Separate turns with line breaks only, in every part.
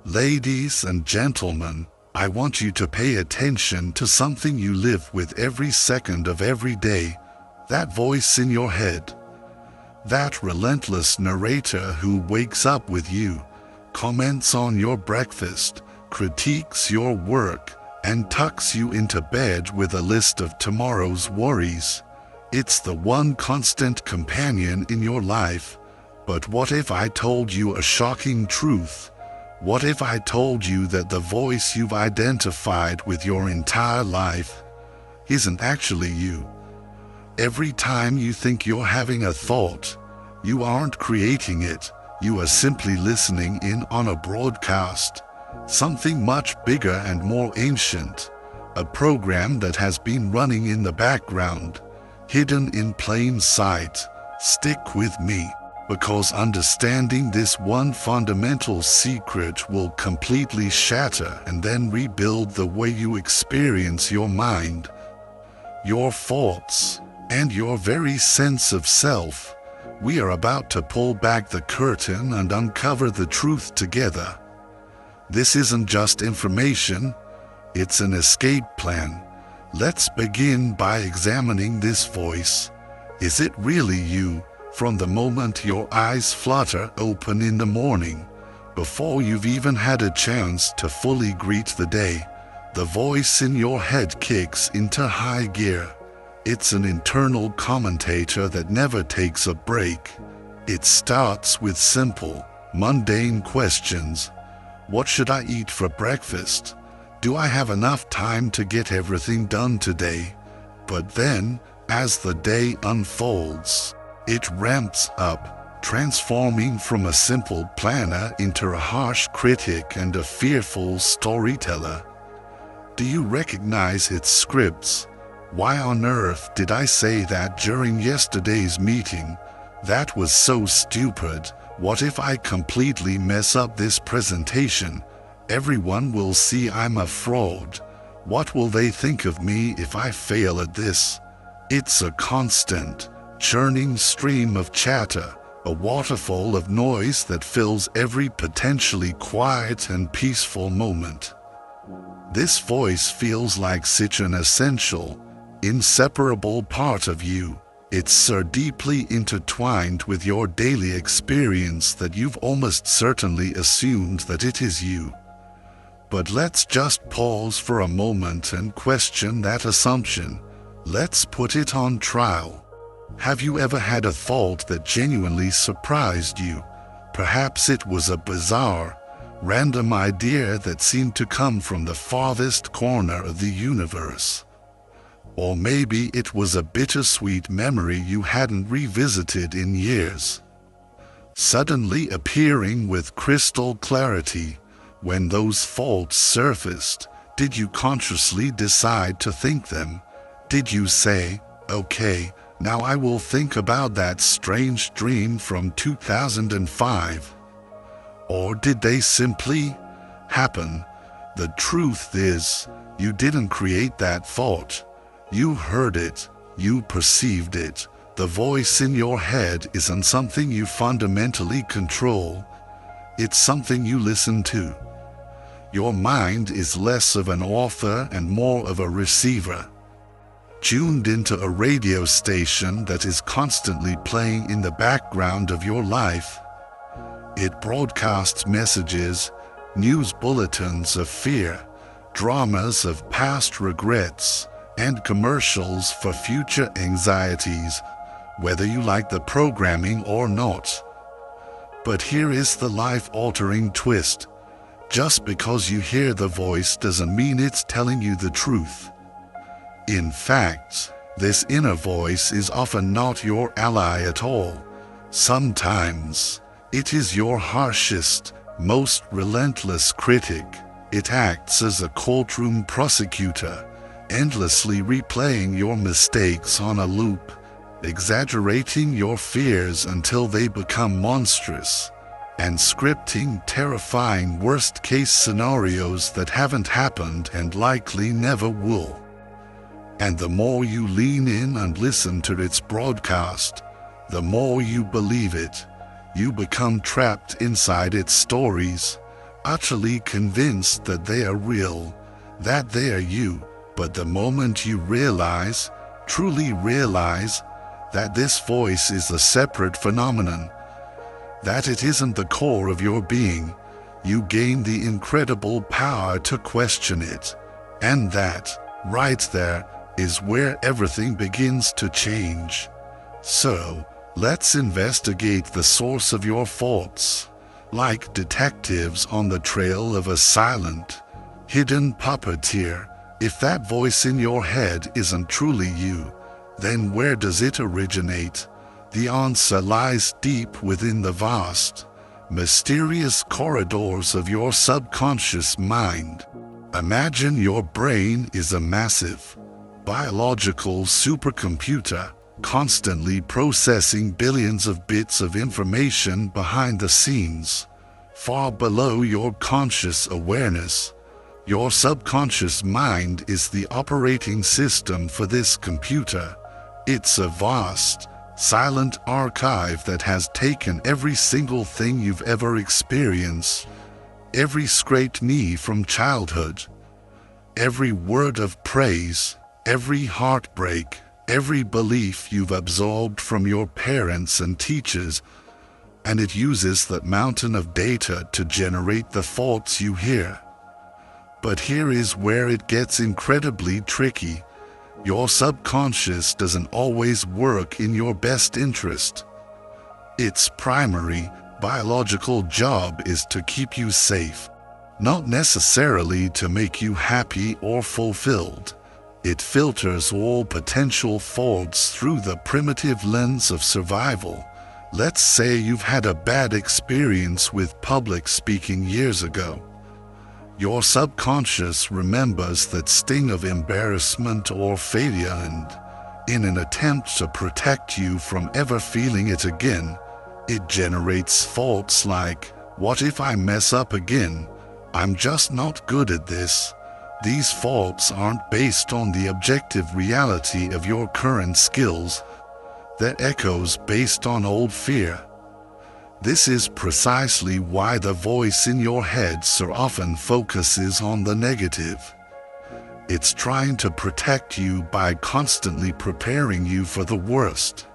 Ladies and gentlemen, I want you to pay attention to something you live with every second of every day, that voice in your head. That relentless narrator who wakes up with you, comments on your breakfast, critiques your work, and tucks you into bed with a list of tomorrow's worries. It's the one constant companion in your life. But what if I told you a shocking truth? What if I told you that the voice you've identified with your entire life isn't actually you? Every time you think you're having a thought, you aren't creating it. You are simply listening in on a broadcast, something much bigger and more ancient, a program that has been running in the background, hidden in plain sight. Stick with me, because understanding this one fundamental secret will completely shatter and then rebuild the way you experience your mind, your thoughts, and your very sense of self. We are about to pull back the curtain and uncover the truth together. This isn't just information, it's an escape plan. Let's begin by examining this voice. Is it really you? From the moment your eyes flutter open in the morning, before you've even had a chance to fully greet the day, the voice in your head kicks into high gear. It's an internal commentator that never takes a break. It starts with simple, mundane questions. What should I eat for breakfast? Do I have enough time to get everything done today? But then, as the day unfolds, it ramps up, transforming from a simple planner into a harsh critic and a fearful storyteller. Do you recognize its scripts? Why on earth did I say that during yesterday's meeting? That was so stupid. What if I completely mess up this presentation? Everyone will see I'm a fraud. What will they think of me if I fail at this? It's a constant, churning stream of chatter, a waterfall of noise that fills every potentially quiet and peaceful moment. This voice feels like such an essential, inseparable part of you. It's so deeply intertwined with your daily experience that you've almost certainly assumed that it is you. But let's just pause for a moment and question that assumption. Let's put it on trial. Have you ever had a thought that genuinely surprised you? Perhaps it was a bizarre, random idea that seemed to come from the farthest corner of the universe. Or maybe it was a bittersweet memory you hadn't revisited in years, suddenly appearing with crystal clarity. When those thoughts surfaced, did you consciously decide to think them? Did you say, okay, now I will think about that strange dream from 2005? Or did they simply happen? The truth is, you didn't create that thought. You heard it, you perceived it. The voice in your head isn't something you fundamentally control. It's something you listen to. Your mind is less of an author and more of a receiver, tuned into a radio station that is constantly playing in the background of your life. It broadcasts messages, news bulletins of fear, dramas of past regrets, and commercials for future anxieties, whether you like the programming or not. But here is the life-altering twist. Just because you hear the voice doesn't mean it's telling you the truth. In fact, this inner voice is often not your ally at all. Sometimes, it is your harshest, most relentless critic. It acts as a courtroom prosecutor, endlessly replaying your mistakes on a loop, exaggerating your fears until they become monstrous, and scripting terrifying worst-case scenarios that haven't happened and likely never will. And the more you lean in and listen to its broadcast, the more you believe it. You become trapped inside its stories, utterly convinced that they are real, that they are you. But the moment you realize, truly realize, that this voice is a separate phenomenon, that it isn't the core of your being, you gain the incredible power to question it. And that, right there, is where everything begins to change. So, let's investigate the source of your thoughts. Like detectives on the trail of a silent, hidden puppeteer, if that voice in your head isn't truly you, then where does it originate? The answer lies deep within the vast, mysterious corridors of your subconscious mind. Imagine your brain is a massive, biological supercomputer, constantly processing billions of bits of information behind the scenes, far below your conscious awareness. Your subconscious mind is the operating system for this computer. It's a vast, silent archive that has taken every single thing you've ever experienced, every scraped knee from childhood, every word of praise, every heartbreak, every belief you've absorbed from your parents and teachers, and it uses that mountain of data to generate the thoughts you hear. But here is where it gets incredibly tricky. Your subconscious doesn't always work in your best interest. Its primary, biological job is to keep you safe, not necessarily to make you happy or fulfilled. It filters all potential thoughts through the primitive lens of survival. Let's say you've had a bad experience with public speaking years ago. Your subconscious remembers that sting of embarrassment or failure, and, in an attempt to protect you from ever feeling it again, it generates thoughts like, "What if I mess up again? I'm just not good at this." These thoughts aren't based on the objective reality of your current skills. They're echoes based on old fear. This is precisely why the voice in your head so often focuses on the negative. It's trying to protect you by constantly preparing you for the worst.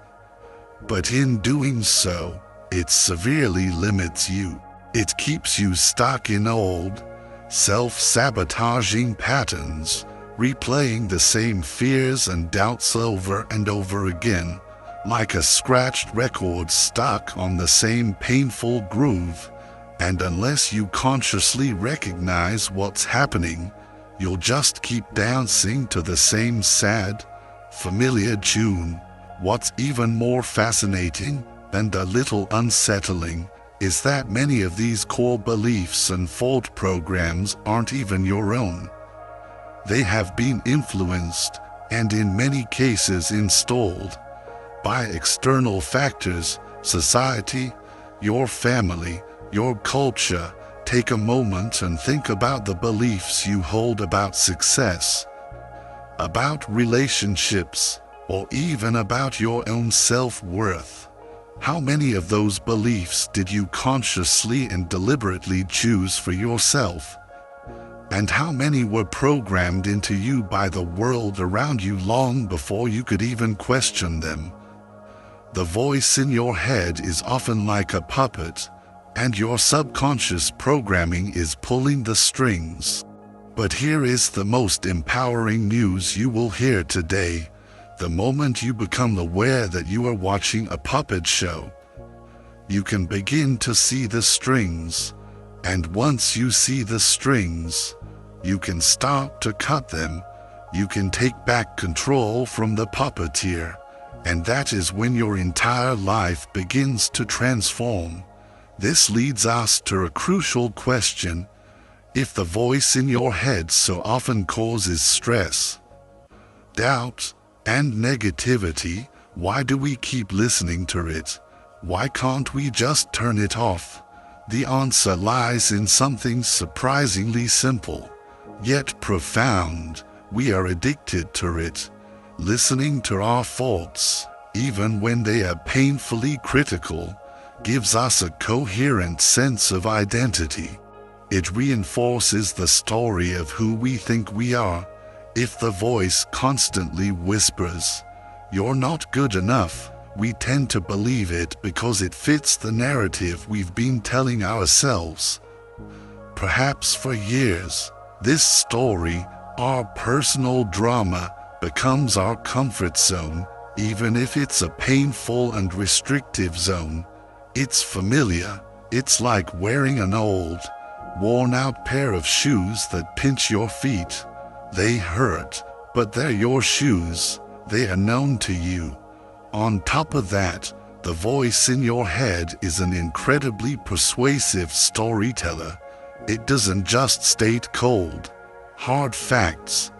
But in doing so, it severely limits you. It keeps you stuck in old, self-sabotaging patterns, replaying the same fears and doubts over and over again, like a scratched record stuck on the same painful groove. And unless you consciously recognize what's happening, you'll just keep dancing to the same sad, familiar tune. What's even more fascinating, and a little unsettling, is that many of these core beliefs and thought programs aren't even your own. They have been influenced, and in many cases installed, by external factors, society, your family, your culture. Take a moment and think about the beliefs you hold about success, about relationships, or even about your own self-worth. How many of those beliefs did you consciously and deliberately choose for yourself? And how many were programmed into you by the world around you long before you could even question them? The voice in your head is often like a puppet, and your subconscious programming is pulling the strings. But here is the most empowering news you will hear today. The moment you become aware that you are watching a puppet show, you can begin to see the strings. And once you see the strings, you can start to cut them. You can take back control from the puppeteer. And that is when your entire life begins to transform. This leads us to a crucial question. If the voice in your head so often causes stress, doubt, and negativity, why do we keep listening to it? Why can't we just turn it off? The answer lies in something surprisingly simple, yet profound. We are addicted to it. Listening to our thoughts, even when they are painfully critical, gives us a coherent sense of identity. It reinforces the story of who we think we are. If the voice constantly whispers, "You're not good enough," we tend to believe it because it fits the narrative we've been telling ourselves. Perhaps for years, this story, our personal drama, becomes our comfort zone, even if it's a painful and restrictive zone. It's familiar. It's like wearing an old, worn-out pair of shoes that pinch your feet. They hurt, but they're your shoes. They are known to you. On top of that, the voice in your head is an incredibly persuasive storyteller. It doesn't just state cold, hard facts.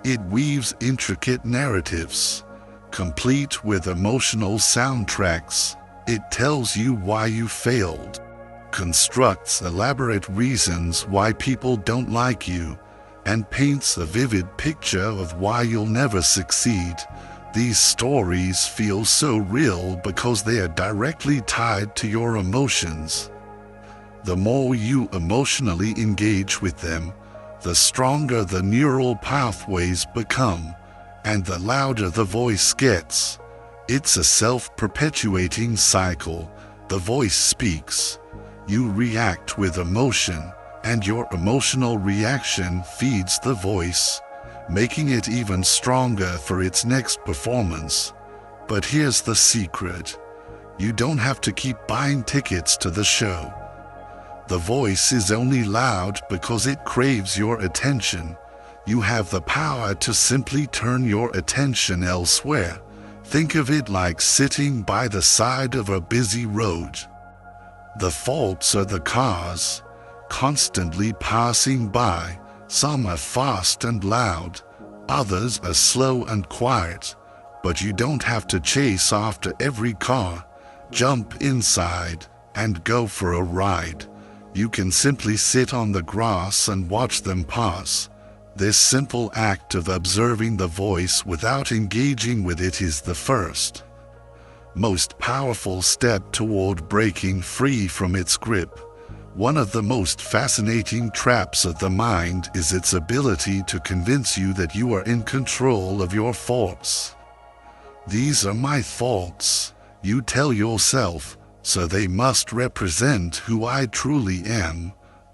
It weaves intricate narratives, complete with emotional soundtracks. It tells you why you failed, constructs elaborate reasons why people don't like you, and paints a vivid picture of why you'll never succeed. These stories feel so real because they are directly tied to your emotions. The more you emotionally engage with them, the stronger the neural pathways become, and the louder the voice gets. It's a self-perpetuating cycle. The voice speaks. You react with emotion, and your emotional reaction feeds the voice, making it even stronger for its next performance. But here's the secret. You don't have to keep buying tickets to the show. The voice is only loud because it craves your attention. You have the power to simply turn your attention elsewhere. Think of it like sitting by the side of a busy road. The faults are the cars, constantly passing by. Some are fast and loud, others are slow and quiet. But you don't have to chase after every car. Jump inside and go for a ride. You can simply sit on the grass and watch them pass. This simple act of observing the voice without engaging with it is the first, most powerful step toward breaking free from its grip. One of the most fascinating traps of the mind is its ability to convince you that you are in control of your thoughts. These are my thoughts, you tell yourself, so they must represent who I truly am.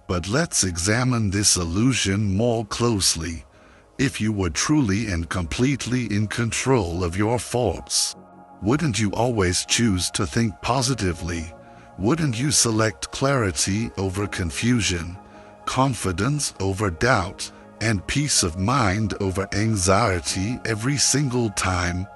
But let's examine this illusion more closely. If you were truly and completely in control of your thoughts, wouldn't you always choose to think positively? Wouldn't you select clarity over confusion, confidence over doubt, and peace of mind over anxiety every single time?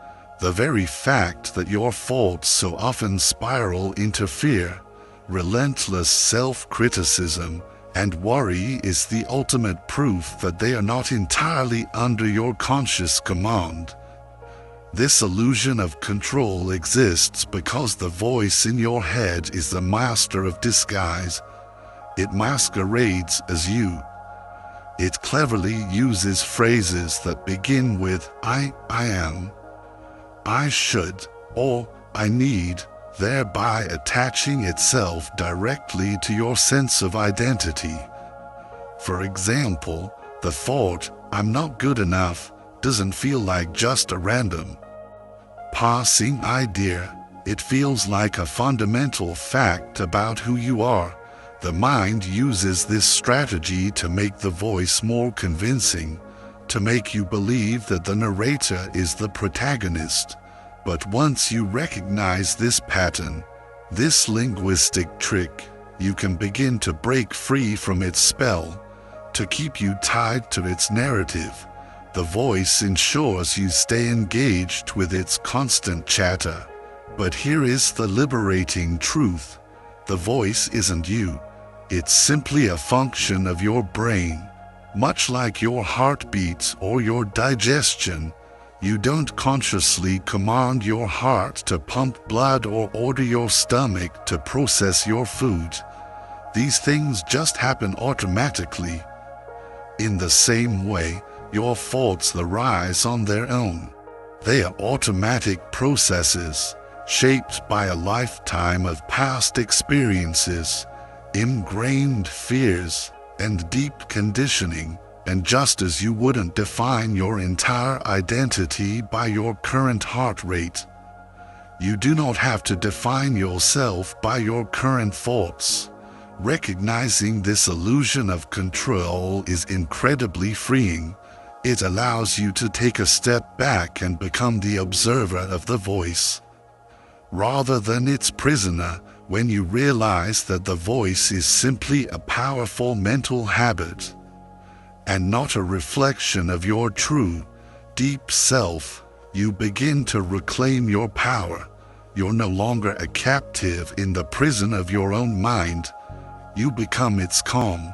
The very fact that your thoughts so often spiral into fear, relentless self-criticism, and worry is the ultimate proof that they are not entirely under your conscious command. This illusion of control exists because the voice in your head is the master of disguise. It masquerades as you. It cleverly uses phrases that begin with I am, I should, or I need, thereby attaching itself directly to your sense of identity. For example, the thought, "I'm not good enough," doesn't feel like just a random passing idea. It feels like a fundamental fact about who you are. The mind uses this strategy to make the voice more convincing, to make you believe that the narrator is the protagonist. But once you recognize this pattern, this linguistic trick, you can begin to break free from its spell. To keep you tied to its narrative, the voice ensures you stay engaged with its constant chatter. But here is the liberating truth. The voice isn't you. It's simply a function of your brain. Much like your heartbeat or your digestion, you don't consciously command your heart to pump blood or order your stomach to process your food. These things just happen automatically. In the same way, your thoughts arise on their own. They are automatic processes, shaped by a lifetime of past experiences, ingrained fears, and deep conditioning, and just as you wouldn't define your entire identity by your current heart rate, you do not have to define yourself by your current thoughts. Recognizing this illusion of control is incredibly freeing. It allows you to take a step back and become the observer of the voice, rather than its prisoner. When you realize that the voice is simply a powerful mental habit, and not a reflection of your true, deep self, you begin to reclaim your power. You're no longer a captive in the prison of your own mind. You become its calm,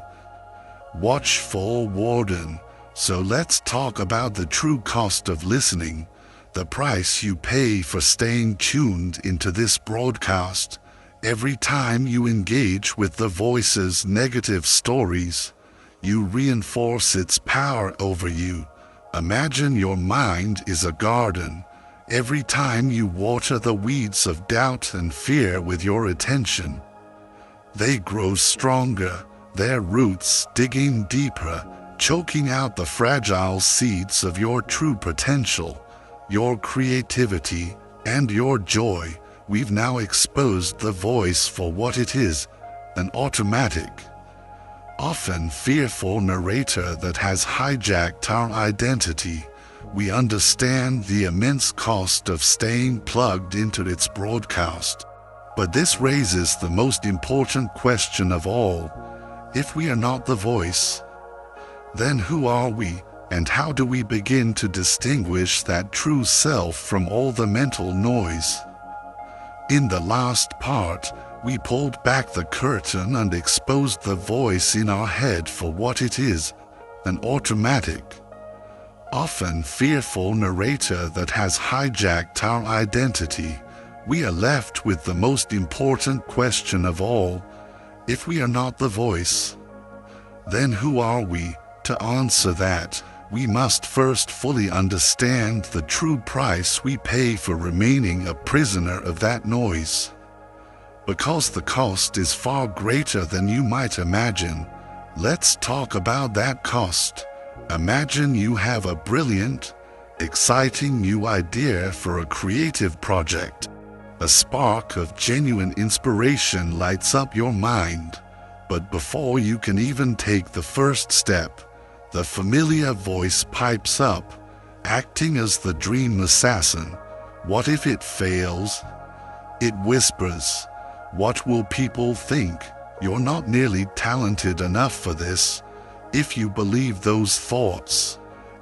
watchful warden. So let's talk about the true cost of listening, the price you pay for staying tuned into this broadcast. Every time you engage with the voice's negative stories, you reinforce its power over you. Imagine your mind is a garden. Every time you water the weeds of doubt and fear with your attention, they grow stronger, their roots digging deeper, choking out the fragile seeds of your true potential, your creativity, and your joy. We've now exposed the voice for what it is, an automatic, often fearful narrator that has hijacked our identity. We understand the immense cost of staying plugged into its broadcast. But this raises the most important question of all. If we are not the voice, then who are we, and how do we begin to distinguish that true self from all the mental noise? In the last part, we pulled back the curtain and exposed the voice in our head for what it is, an automatic, often fearful narrator that has hijacked our identity. We are left with the most important question of all. If we are not the voice, then who are we? To answer that, we must first fully understand the true price we pay for remaining a prisoner of that noise. Because the cost is far greater than you might imagine, let's talk about that cost. Imagine you have a brilliant, exciting new idea for a creative project. A spark of genuine inspiration lights up your mind, but before you can even take the first step, the familiar voice pipes up, acting as the dream assassin. What if it fails? It whispers, "What will people think? You're not nearly talented enough for this." If you believe those thoughts,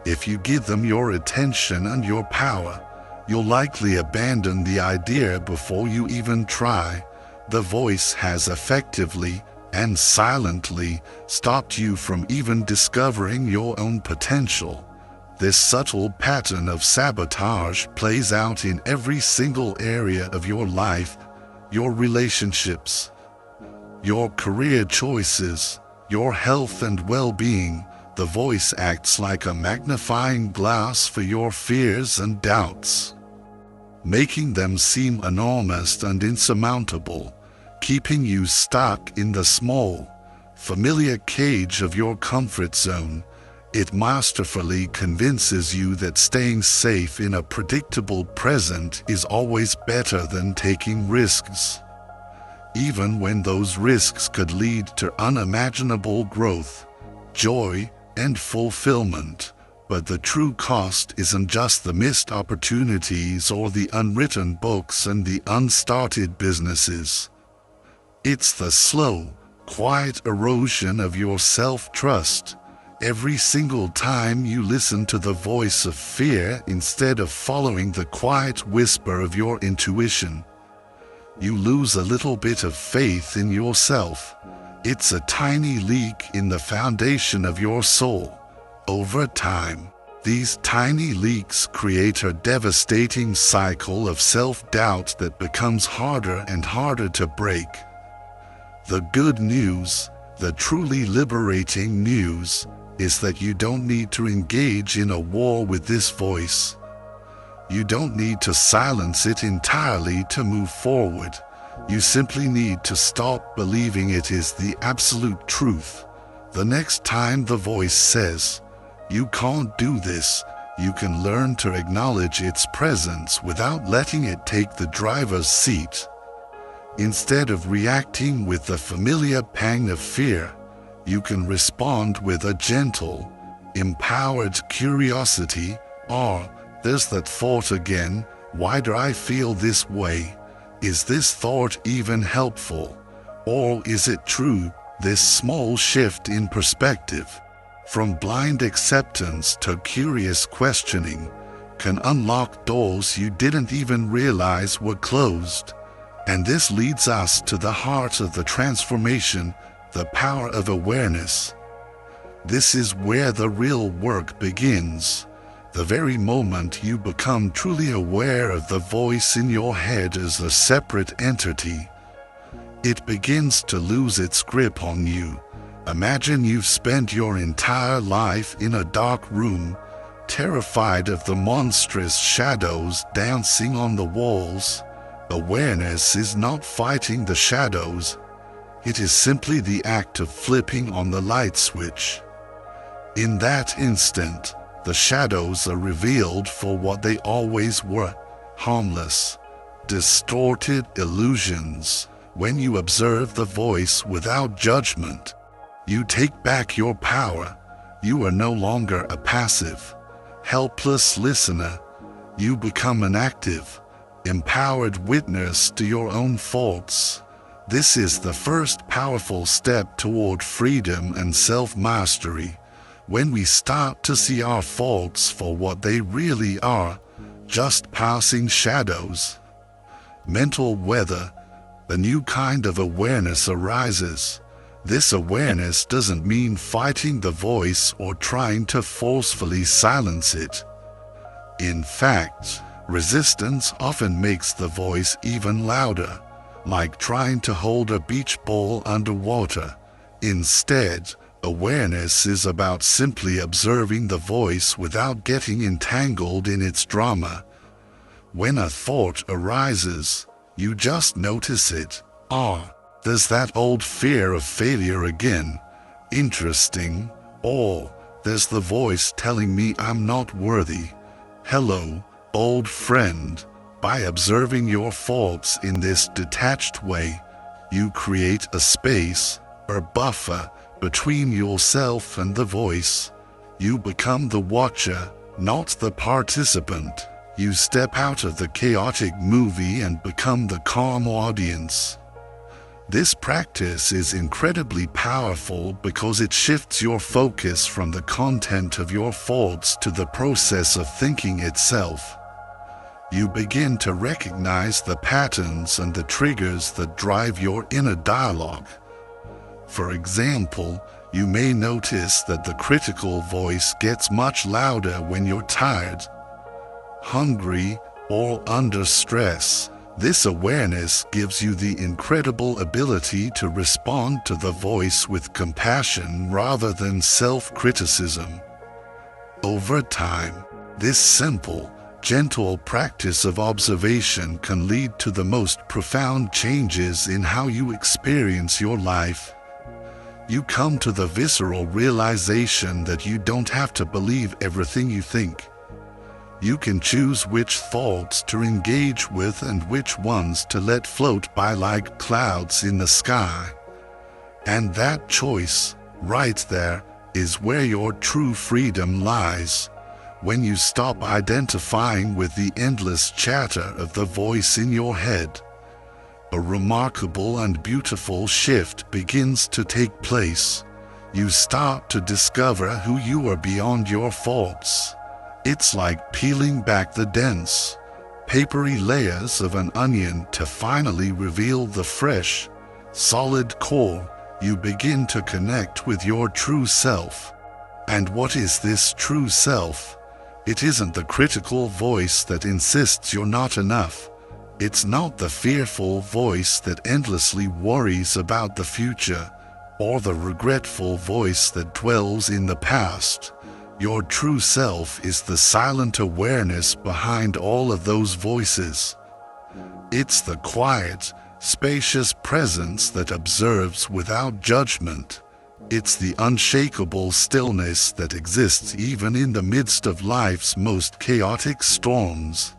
if you give them your attention and your power, you'll likely abandon the idea before you even try. The voice has effectively and silently stopped you from even discovering your own potential. This subtle pattern of sabotage plays out in every single area of your life, your relationships, your career choices, your health and well-being. The voice acts like a magnifying glass for your fears and doubts, making them seem enormous and insurmountable, keeping you stuck in the small, familiar cage of your comfort zone. It masterfully convinces you that staying safe in a predictable present is always better than taking risks, even when those risks could lead to unimaginable growth, joy, and fulfillment. But the true cost isn't just the missed opportunities or the unwritten books and the unstarted businesses. It's the slow, quiet erosion of your self-trust. Every single time you listen to the voice of fear instead of following the quiet whisper of your intuition, you lose a little bit of faith in yourself. It's a tiny leak in the foundation of your soul. Over time, these tiny leaks create a devastating cycle of self-doubt that becomes harder and harder to break. The good news, the truly liberating news, is that you don't need to engage in a war with this voice. You don't need to silence it entirely to move forward. You simply need to stop believing it is the absolute truth. The next time the voice says, "You can't do this," you can learn to acknowledge its presence without letting it take the driver's seat. Instead of reacting with the familiar pang of fear, you can respond with a gentle, empowered curiosity, or, "There's that thought again, why do I feel this way? Is this thought even helpful? Or is it true?" This small shift in perspective, from blind acceptance to curious questioning, can unlock doors you didn't even realize were closed. And this leads us to the heart of the transformation, the power of awareness. This is where the real work begins. The very moment you become truly aware of the voice in your head as a separate entity, it begins to lose its grip on you. Imagine you've spent your entire life in a dark room, terrified of the monstrous shadows dancing on the walls. Awareness is not fighting the shadows. It is simply the act of flipping on the light switch. In that instant, the shadows are revealed for what they always were: harmless, distorted illusions. When you observe the voice without judgment, you take back your power. You are no longer a passive, helpless listener. You become an active, empowered witness to your own faults. This is the first powerful step toward freedom and self-mastery. When we start to see our faults for what they really are, just passing shadows, mental weather, a new kind of awareness arises. This awareness doesn't mean fighting the voice or trying to forcefully silence it. In fact, resistance often makes the voice even louder, like trying to hold a beach ball underwater. Instead, awareness is about simply observing the voice without getting entangled in its drama. When a thought arises, you just notice it. "Ah, there's that old fear of failure again. Interesting." Or, "There's the voice telling me I'm not worthy." Hello, old friend. By observing your faults in this detached way, you create a space, or buffer, between yourself and the voice. You become the watcher, not the participant. You step out of the chaotic movie and become the calm audience. This practice is incredibly powerful because it shifts your focus from the content of your faults to the process of thinking itself. You begin to recognize the patterns and the triggers that drive your inner dialogue. For example, you may notice that the critical voice gets much louder when you're tired, hungry, or under stress. This awareness gives you the incredible ability to respond to the voice with compassion rather than self-criticism. Over time, this simple, gentle practice of observation can lead to the most profound changes in how you experience your life. You come to the visceral realization that you don't have to believe everything you think. You can choose which thoughts to engage with and which ones to let float by like clouds in the sky. And that choice, right there, is where your true freedom lies. When you stop identifying with the endless chatter of the voice in your head, a remarkable and beautiful shift begins to take place. You start to discover who you are beyond your faults. It's like peeling back the dense, papery layers of an onion to finally reveal the fresh, solid core. You begin to connect with your true self. And what is this true self? It isn't the critical voice that insists you're not enough. It's not the fearful voice that endlessly worries about the future, or the regretful voice that dwells in the past. Your true self is the silent awareness behind all of those voices. It's the quiet, spacious presence that observes without judgment. It's the unshakable stillness that exists even in the midst of life's most chaotic storms.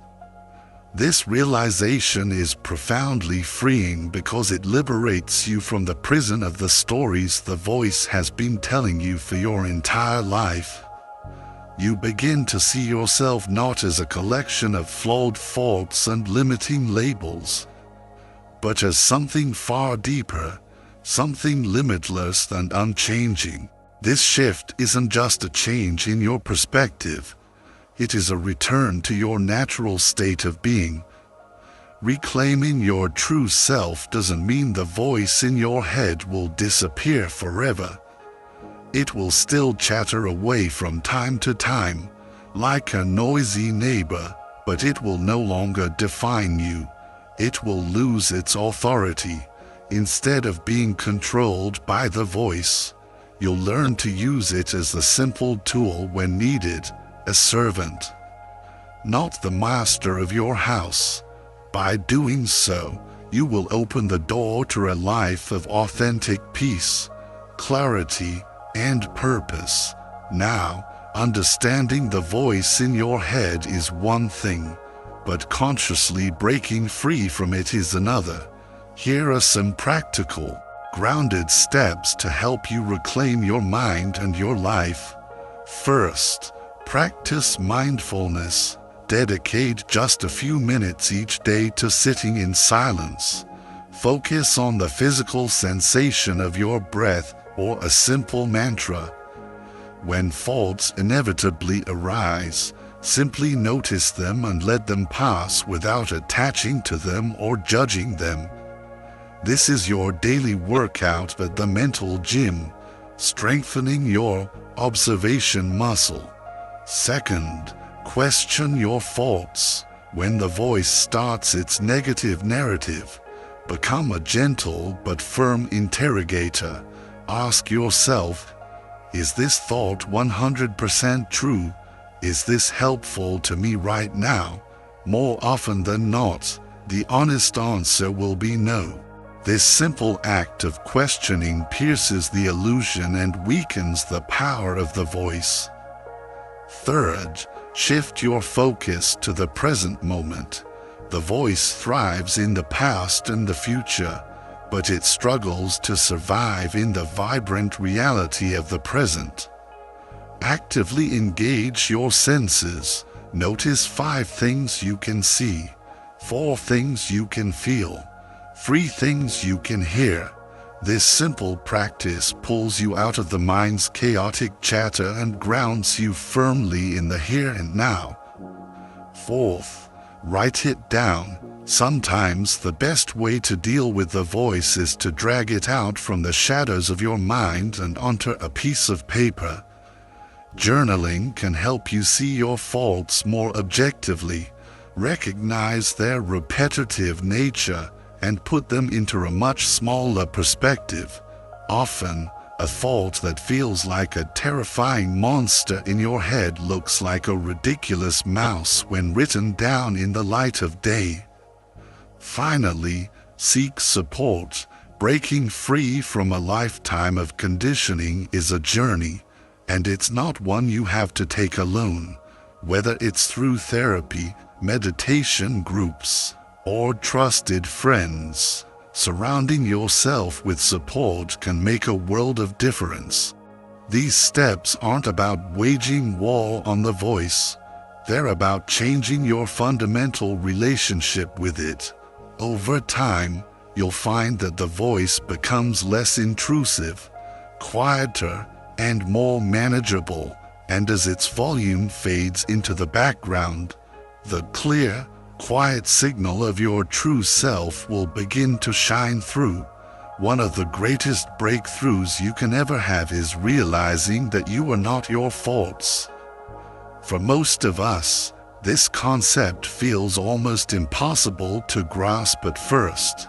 This realization is profoundly freeing because it liberates you from the prison of the stories the voice has been telling you for your entire life. You begin to see yourself not as a collection of flawed thoughts and limiting labels, but as something far deeper, something limitless and unchanging. This shift isn't just a change in your perspective. It is a return to your natural state of being. Reclaiming your true self doesn't mean the voice in your head will disappear forever. It will still chatter away from time to time, like a noisy neighbor, but it will no longer define you. It will lose its authority. Instead of being controlled by the voice, you'll learn to use it as a simple tool when needed, a servant, not the master of your house. By doing so, you will open the door to a life of authentic peace, clarity, and purpose. Now, understanding the voice in your head is one thing, but consciously breaking free from it is another. Here are some practical, grounded steps to help you reclaim your mind and your life. First, practice mindfulness. Dedicate just a few minutes each day to sitting in silence. Focus on the physical sensation of your breath or a simple mantra. When thoughts inevitably arise, simply notice them and let them pass without attaching to them or judging them. This is your daily workout at the mental gym, strengthening your observation muscle. Second, question your thoughts. When the voice starts its negative narrative, become a gentle but firm interrogator. Ask yourself, is this thought 100% true? Is this helpful to me right now? More often than not, the honest answer will be no. This simple act of questioning pierces the illusion and weakens the power of the voice. Third, shift your focus to the present moment. The voice thrives in the past and the future, but it struggles to survive in the vibrant reality of the present. Actively engage your senses. Notice 5 things you can see, 4 things you can feel, 3 things you can hear. This simple practice pulls you out of the mind's chaotic chatter and grounds you firmly in the here and now. Fourth, write it down. Sometimes the best way to deal with the voice is to drag it out from the shadows of your mind and onto a piece of paper. Journaling can help you see your faults more objectively, recognize their repetitive nature, and put them into a much smaller perspective. Often, a thought that feels like a terrifying monster in your head looks like a ridiculous mouse when written down in the light of day. Finally, seek support. Breaking free from a lifetime of conditioning is a journey, and it's not one you have to take alone. Whether it's through therapy, meditation groups, or trusted friends, surrounding yourself with support can make a world of difference. These steps aren't about waging war on the voice. They're about changing your fundamental relationship with it. Over time, you'll find that the voice becomes less intrusive, quieter, and more manageable, and as its volume fades into the background, the clear, quiet signal of your true self will begin to shine through. One of the greatest breakthroughs you can ever have is realizing that you are not your thoughts. For most of us, this concept feels almost impossible to grasp at first,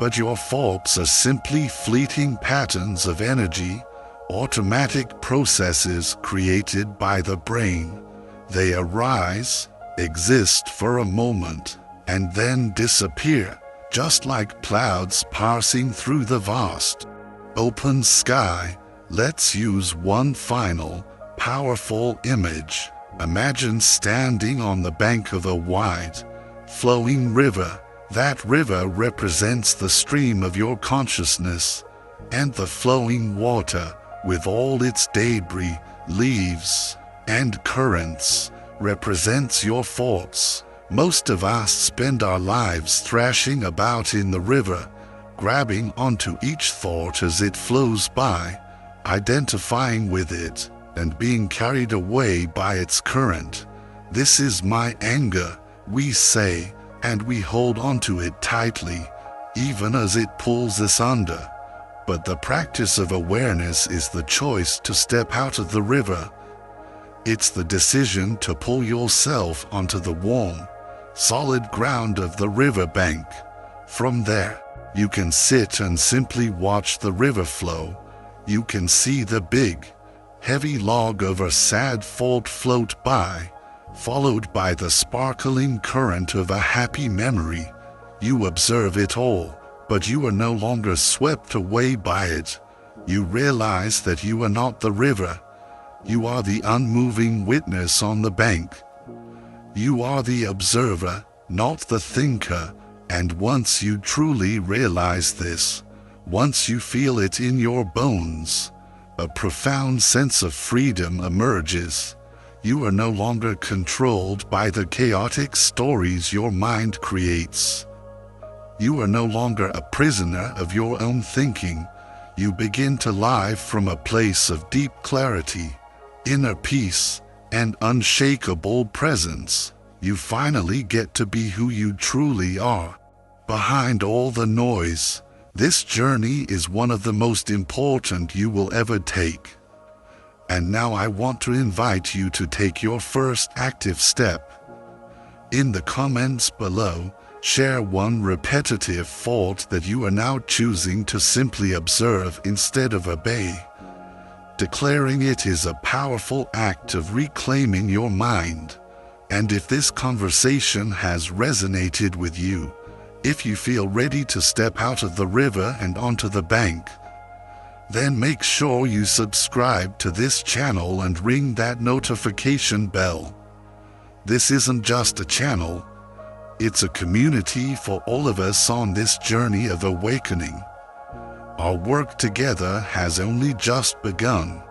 but your thoughts are simply fleeting patterns of energy, automatic processes created by the brain. They arise, exist for a moment, and then disappear, just like clouds passing through the vast, open sky. Let's use one final, powerful image. Imagine standing on the bank of a wide, flowing river. That river represents the stream of your consciousness, and the flowing water, with all its debris, leaves, and currents, represents your thoughts. Most of us spend our lives thrashing about in the river, grabbing onto each thought as it flows by, identifying with it, and being carried away by its current. This is my anger, we say, and we hold onto it tightly, even as it pulls us under. But the practice of awareness is the choice to step out of the river. It's the decision to pull yourself onto the warm, solid ground of the river bank. From there, you can sit and simply watch the river flow. You can see the big, heavy log of a sad thought float by, followed by the sparkling current of a happy memory. You observe it all, but you are no longer swept away by it. You realize that you are not the river. You are the unmoving witness on the bank. You are the observer, not the thinker, and once you truly realize this, once you feel it in your bones, a profound sense of freedom emerges. You are no longer controlled by the chaotic stories your mind creates. You are no longer a prisoner of your own thinking. You begin to live from a place of deep clarity, inner peace, and unshakable presence. You finally get to be who you truly are, behind all the noise. This journey is one of the most important you will ever take. And now I want to invite you to take your first active step. In the comments below, share one repetitive thought that you are now choosing to simply observe instead of obey. Declaring it is a powerful act of reclaiming your mind. And if this conversation has resonated with you, if you feel ready to step out of the river and onto the bank, then make sure you subscribe to this channel and ring that notification bell. This isn't just a channel, it's a community for all of us on this journey of awakening. Our work together has only just begun.